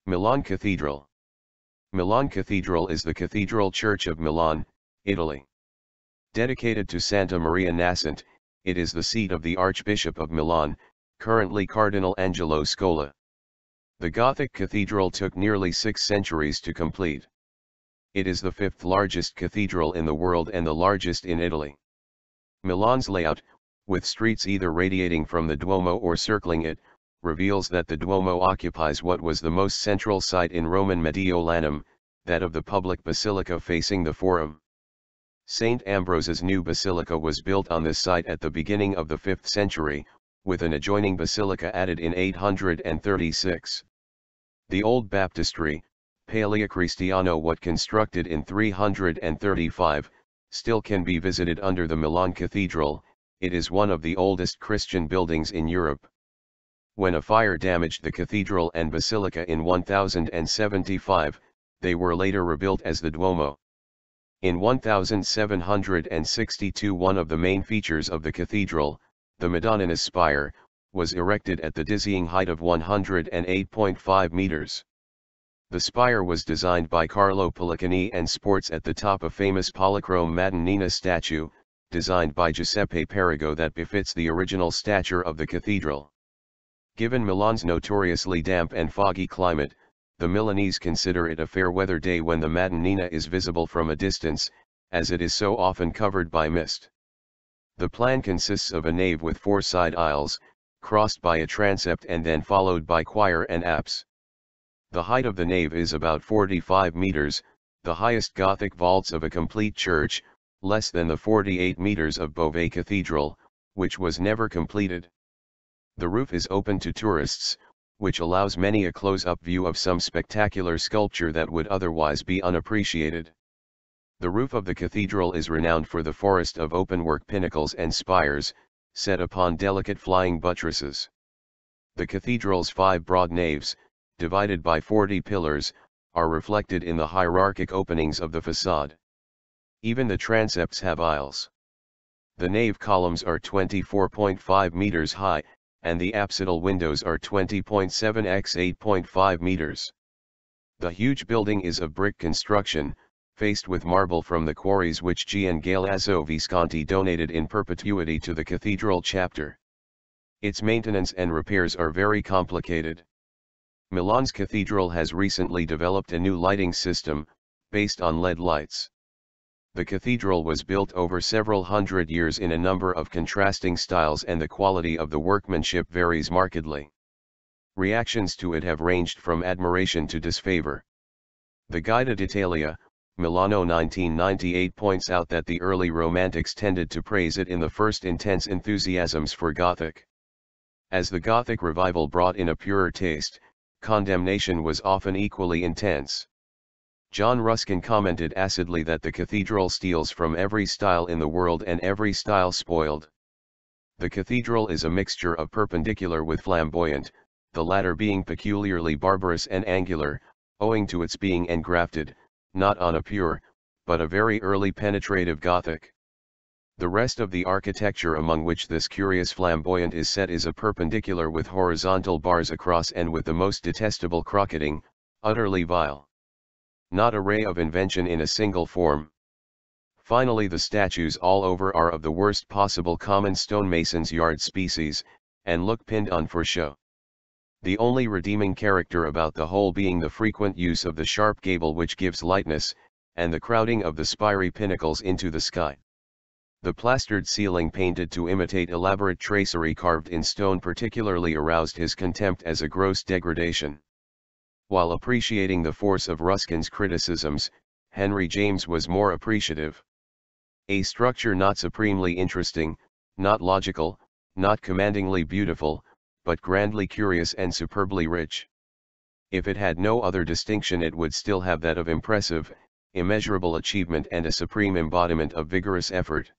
Milan Cathedral. Milan Cathedral is the cathedral church of Milan, Italy. Dedicated to Santa Maria Nascent, it is the seat of the Archbishop of Milan, currently Cardinal Angelo Scola. The Gothic cathedral took nearly 6 centuries to complete. It is the 5th largest cathedral in the world and the largest in Italy. Milan's layout, with streets either radiating from the Duomo or circling it, reveals that the Duomo occupies what was the most central site in Roman Mediolanum, that of the public basilica facing the Forum. St. Ambrose's new basilica was built on this site at the beginning of the 5th century, with an adjoining basilica added in 836. The old baptistry, Paleocristiano what constructed in 335, still can be visited under the Milan Cathedral. It is one of the oldest Christian buildings in Europe. When a fire damaged the cathedral and basilica in 1075, they were later rebuilt as the Duomo. In 1762 one of the main features of the cathedral, the Madonna's spire, was erected at the dizzying height of 108.5 meters. The spire was designed by Carlo Pellicani and sports at the top a famous polychrome Madonnina statue, designed by Giuseppe Perigo that befits the original stature of the cathedral. Given Milan's notoriously damp and foggy climate, the Milanese consider it a fair weather day when the Madonnina is visible from a distance, as it is so often covered by mist. The plan consists of a nave with 4 side aisles, crossed by a transept and then followed by choir and apse. The height of the nave is about 45 meters, the highest Gothic vaults of a complete church, less than the 48 meters of Beauvais Cathedral, which was never completed. The roof is open to tourists, which allows many a close-up view of some spectacular sculpture that would otherwise be unappreciated. The roof of the cathedral is renowned for the forest of openwork pinnacles and spires, set upon delicate flying buttresses. The cathedral's 5 broad naves, divided by 40 pillars, are reflected in the hierarchic openings of the facade. Even the transepts have aisles. The nave columns are 24.5 meters high, and the apsidal windows are 20.7 x 8.5 meters. The huge building is of brick construction, faced with marble from the quarries which Gian Galeazzo Visconti donated in perpetuity to the cathedral chapter. Its maintenance and repairs are very complicated. Milan's cathedral has recently developed a new lighting system, based on LED lights. The cathedral was built over several hundred years in a number of contrasting styles and the quality of the workmanship varies markedly. Reactions to it have ranged from admiration to disfavor. The Guida d'Italia, Milano 1998 points out that the early Romantics tended to praise it in the first intense enthusiasms for Gothic. As the Gothic revival brought in a purer taste, condemnation was often equally intense. John Ruskin commented acidly that the cathedral steals from every style in the world and every style spoiled. The cathedral is a mixture of perpendicular with flamboyant, the latter being peculiarly barbarous and angular, owing to its being engrafted, not on a pure, but a very early penetrative Gothic. The rest of the architecture among which this curious flamboyant is set is a perpendicular with horizontal bars across and with the most detestable crocketing, utterly vile. Not a ray of invention in a single form. Finally the statues all over are of the worst possible common stonemason's yard species, and look pinned on for show. The only redeeming character about the whole being the frequent use of the sharp gable which gives lightness, and the crowding of the spiry pinnacles into the sky. The plastered ceiling painted to imitate elaborate tracery carved in stone particularly aroused his contempt as a gross degradation. While appreciating the force of Ruskin's criticisms, Henry James was more appreciative. A structure not supremely interesting, not logical, not commandingly beautiful, but grandly curious and superbly rich. If it had no other distinction it would still have that of impressive, immeasurable achievement and a supreme embodiment of vigorous effort.